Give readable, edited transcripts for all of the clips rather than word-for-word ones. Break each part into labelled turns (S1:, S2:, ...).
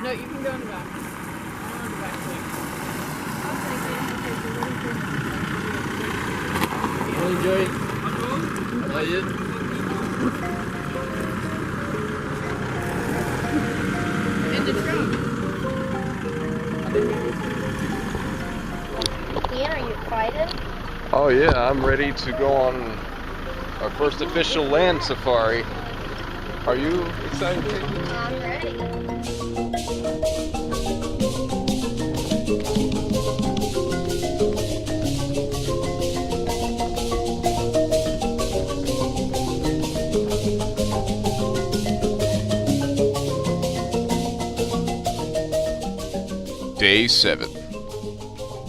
S1: No, you can go in the back. I want the back seat.
S2: Well, enjoy it. How about you?
S1: In the trunk.
S3: Ian, are you excited?
S4: Oh yeah, I'm ready to go on our first official land safari. Are you excited?
S3: I'm ready.
S4: Day 7.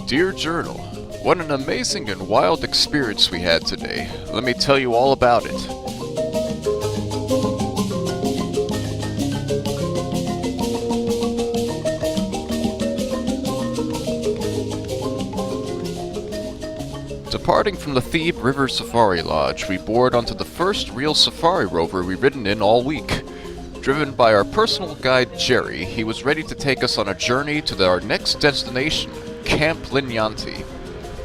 S4: Dear Journal, what an amazing and wild experience we had today. Let me tell you all about it. Departing from the Chobe River Safari Lodge, we board onto the first real safari rover we've ridden in all week. Driven by our personal guide Jerry, he was ready to take us on a journey to our next destination, Camp Linyanti,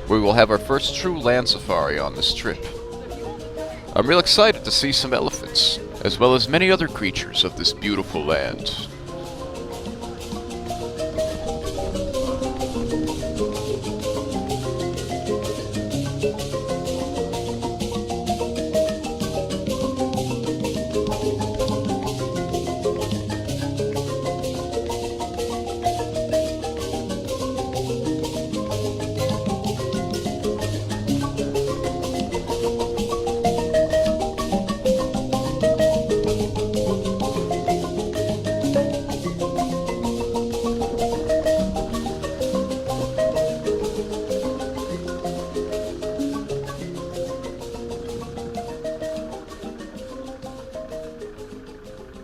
S4: where we will have our first true land safari on this trip. I'm real excited to see some elephants, as well as many other creatures of this beautiful land.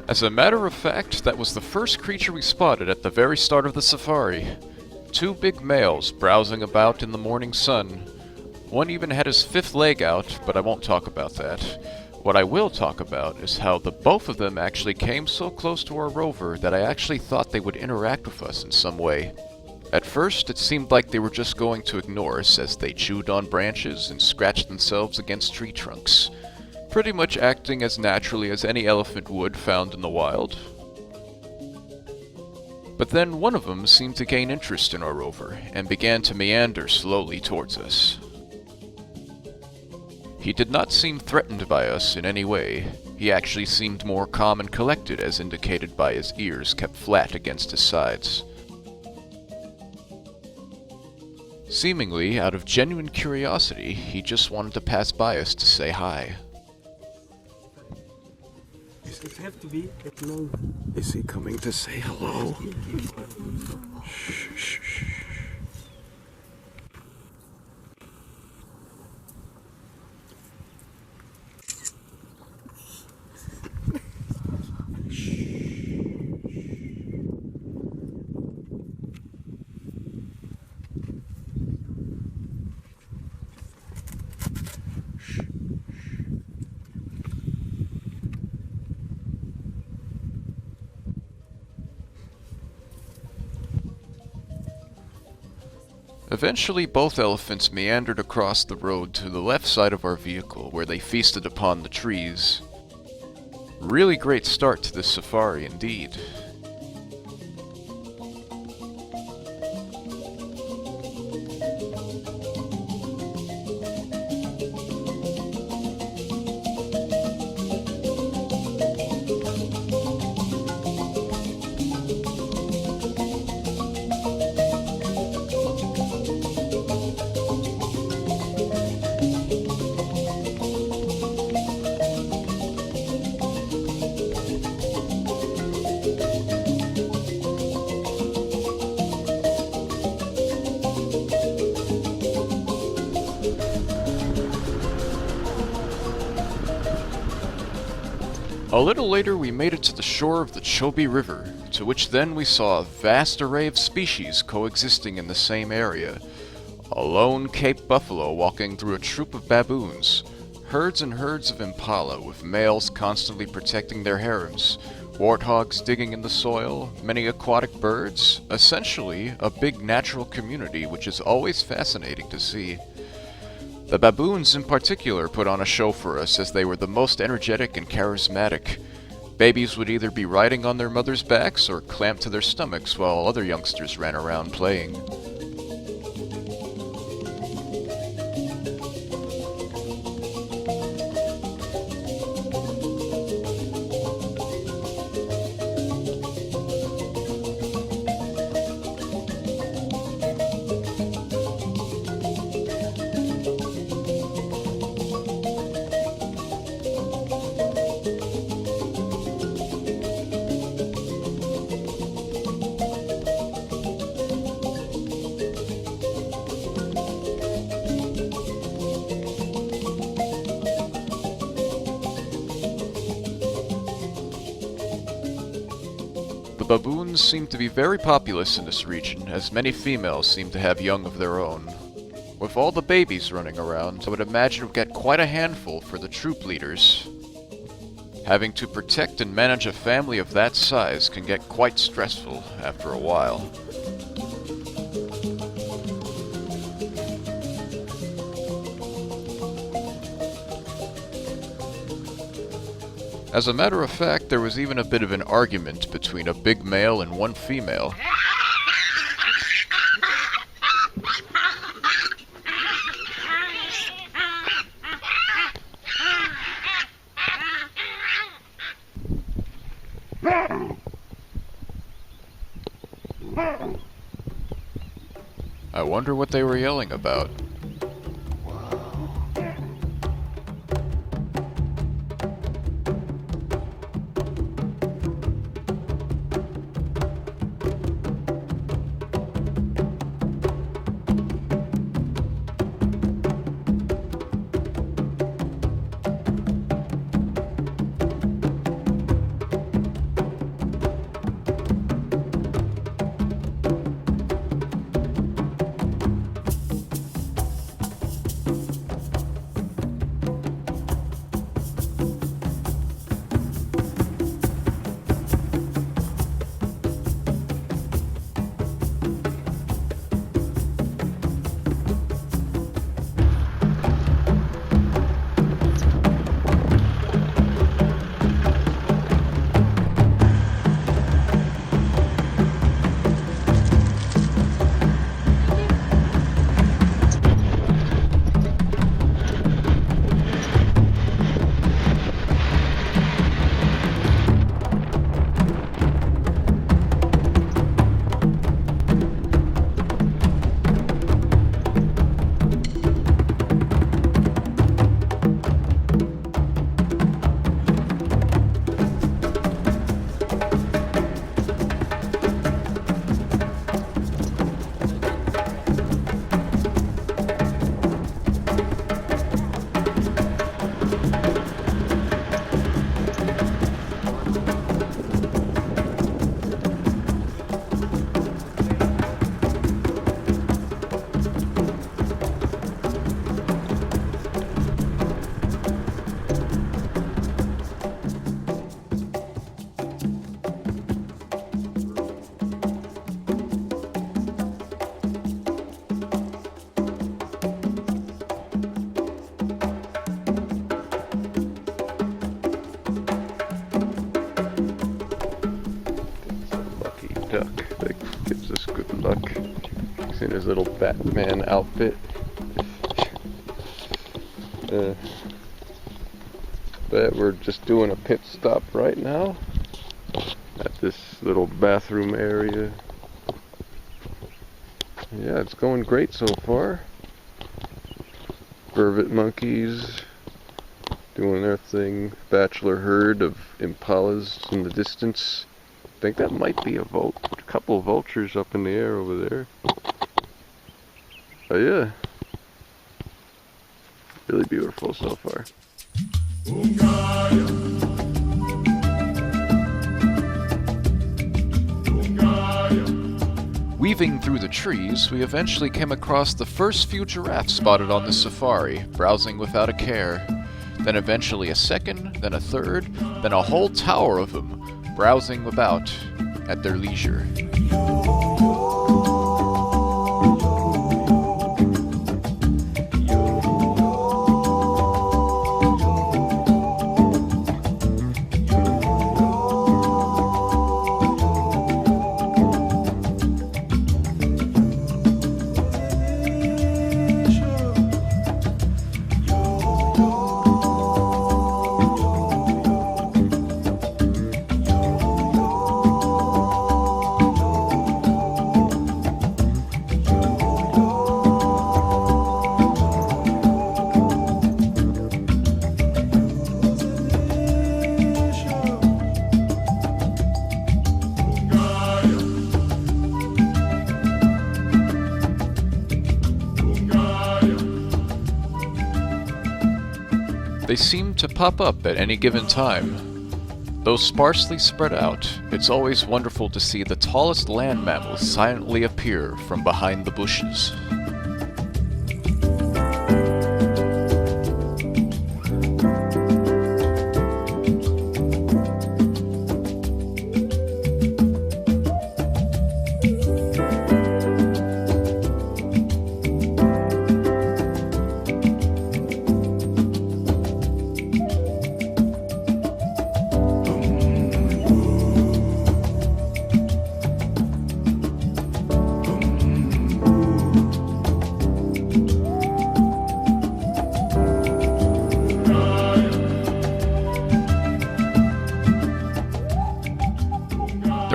S4: As a matter of fact, that was the first creature we spotted at the very start of the safari. 2 big males browsing about in the morning sun. One even had his 5th leg out, but I won't talk about that. What I will talk about is how the both of them actually came so close to our rover that I actually thought they would interact with us in some way. At first, it seemed like they were just going to ignore us as they chewed on branches and scratched themselves against tree trunks. Pretty much acting as naturally as any elephant would found in the wild. But then one of them seemed to gain interest in our rover and began to meander slowly towards us. He did not seem threatened by us in any way. He actually seemed more calm and collected, as indicated by his ears kept flat against his sides. Seemingly, out of genuine curiosity, he just wanted to pass by us to say hi.
S5: It have to be at low.
S4: Is he coming to say hello? Shh, shh, shh. Eventually, both elephants meandered across the road to the left side of our vehicle, where they feasted upon the trees. Really great start to this safari indeed. A little later we made it to the shore of the Chobe River, to which then we saw a vast array of species coexisting in the same area. A lone Cape buffalo walking through a troop of baboons, herds and herds of impala with males constantly protecting their harems, Warthogs digging in the soil, many aquatic birds, essentially a big natural community which is always fascinating to see. The baboons in particular put on a show for us as they were the most energetic and charismatic. Babies would either be riding on their mothers' backs or clamped to their stomachs while other youngsters ran around playing. The baboons seem to be very populous in this region, as many females seem to have young of their own. With all the babies running around, I would imagine it would get quite a handful for the troop leaders. Having to protect and manage a family of that size can get quite stressful after a while. As a matter of fact, there was even a bit of an argument between a big male and one female. I wonder what they were yelling about. Duck that gives us good luck. He's in his little Batman outfit. But we're just doing a pit stop right now at this little bathroom area. Yeah, it's going great so far. Vervet monkeys doing their thing. Bachelor herd of impalas in the distance. I think that might be a couple of vultures up in the air over there. Oh yeah. Really beautiful so far. Weaving through the trees, we eventually came across the first few giraffes spotted on this safari, browsing without a care. Then eventually a second, then a third, then a whole tower of them, browsing about at their leisure. They seem to pop up at any given time. Though sparsely spread out, it's always wonderful to see the tallest land mammals silently appear from behind the bushes.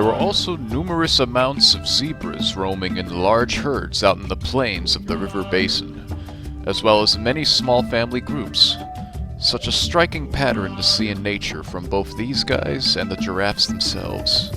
S4: There were also numerous amounts of zebras roaming in large herds out in the plains of the river basin, as well as many small family groups. Such a striking pattern to see in nature from both these guys and the giraffes themselves.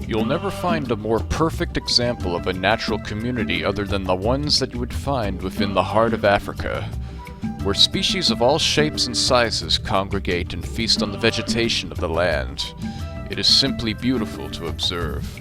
S4: You'll never find a more perfect example of a natural community other than the ones that you would find within the heart of Africa, where species of all shapes and sizes congregate and feast on the vegetation of the land. It is simply beautiful to observe.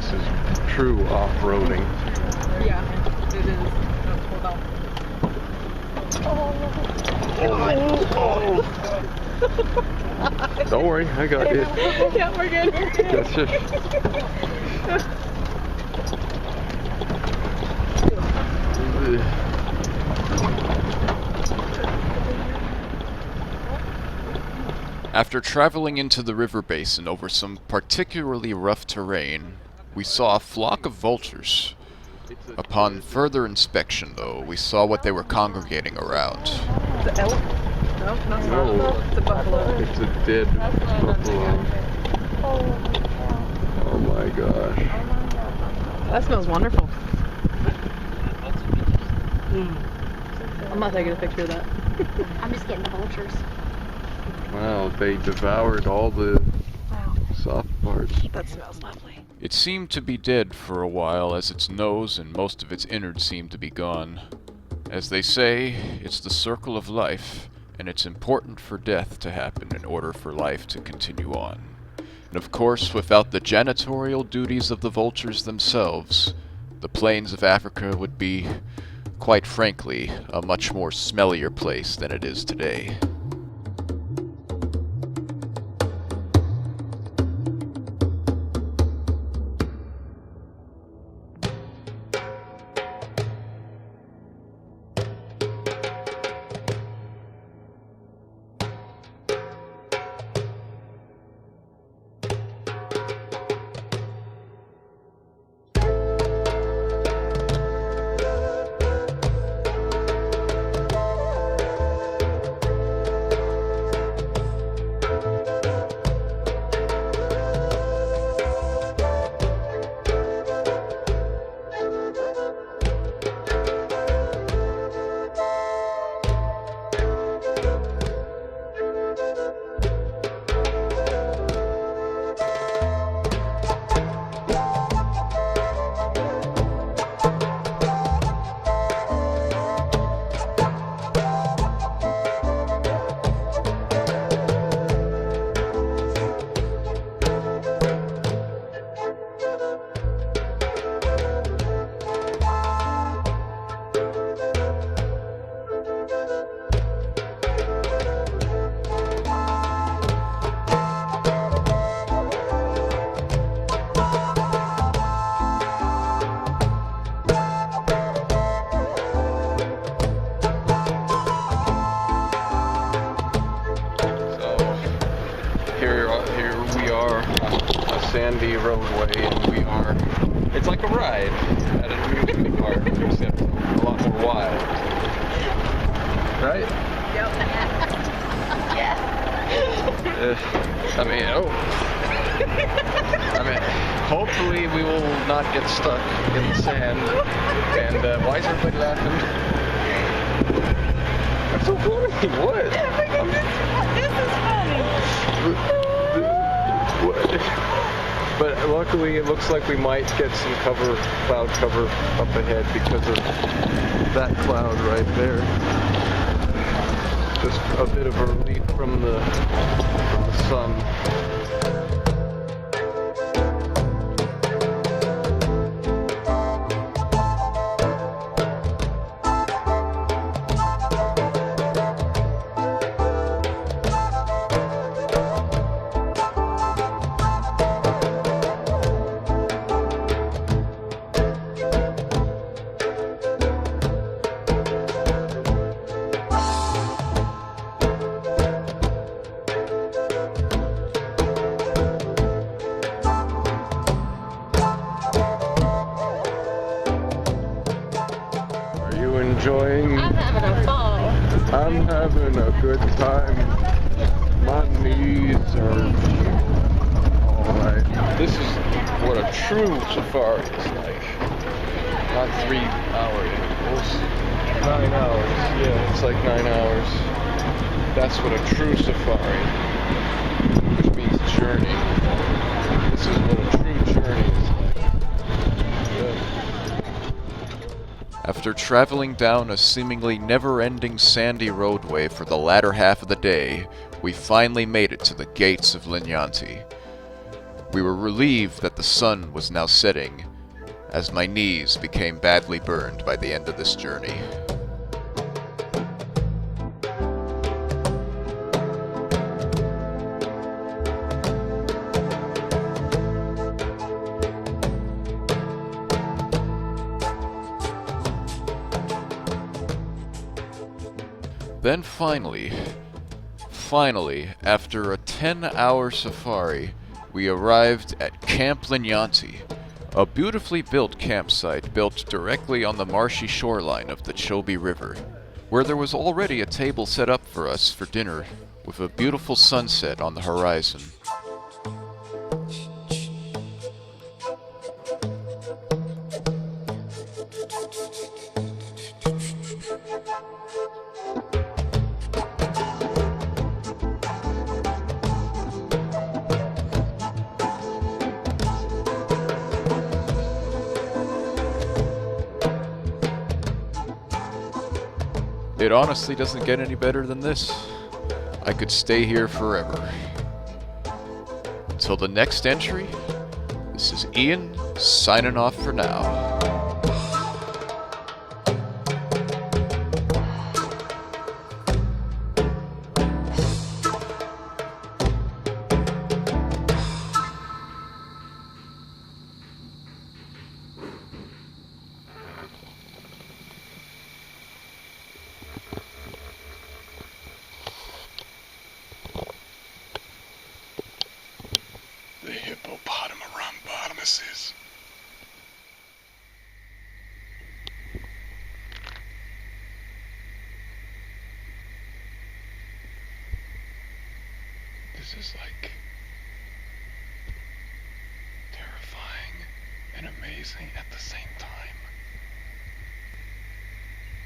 S6: this is true off-roading.
S1: Yeah, it is. Hold on.
S6: Don't worry, I got you.
S1: Yeah, we're good.
S6: Yes, yes.
S4: After traveling into the river basin over some particularly rough terrain, we saw a flock of vultures. Upon further inspection, though, we saw what they were congregating around.
S1: The elk? No, not
S6: No.
S1: It's a buffalo.
S6: It's a dead buffalo. Oh my gosh.
S1: That smells wonderful. I'm not taking a picture of that.
S3: I'm just getting the vultures.
S6: Wow, they devoured all the soft parts.
S1: That smells lovely.
S4: It seemed to be dead for a while, as its nose and most of its innards seemed to be gone. As they say, it's the circle of life, and it's important for death to happen in order for life to continue on. And of course, without the janitorial duties of the vultures themselves, the plains of Africa would be, quite frankly, a much more smellier place than it is today.
S6: sandy roadway, and we are, it's like a ride at an amusement park, except a lot more wild. Right?
S1: Yep.
S6: Hopefully we will not get stuck in the sand. And why is everybody laughing? That's so funny. What?
S1: This is funny.
S6: What? But luckily it looks like we might get some cloud cover up ahead because of that cloud right there. Just a bit of a relief from the sun. Enjoying?
S3: I'm having a ball.
S6: I'm having a good time. My knees are alright. This is what a true safari is like. Not 3 hour intervals. 9 hours. Yeah, it's like 9 hours. That's what a true safari, which means journey. This is what a true journey is like. Yeah.
S4: After traveling down a seemingly never-ending sandy roadway for the latter half of the day, we finally made it to the gates of Linyanti. We were relieved that the sun was now setting, as my knees became badly burned by the end of this journey. Then finally, after a 10-hour safari, we arrived at Camp Linyanti, a beautifully built campsite built directly on the marshy shoreline of the Chobe River, where there was already a table set up for us for dinner, with a beautiful sunset on the horizon. It honestly doesn't get any better than this. I could stay here forever. Until the next entry, this is Ian signing off for now.
S6: The hippopotamorambotomuses. This is like terrifying and amazing at the same time.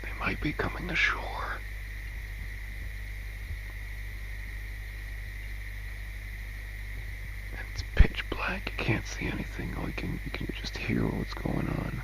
S6: They might be coming to shore. And it's pitch black. You can't see anything. You can just hear what's going on.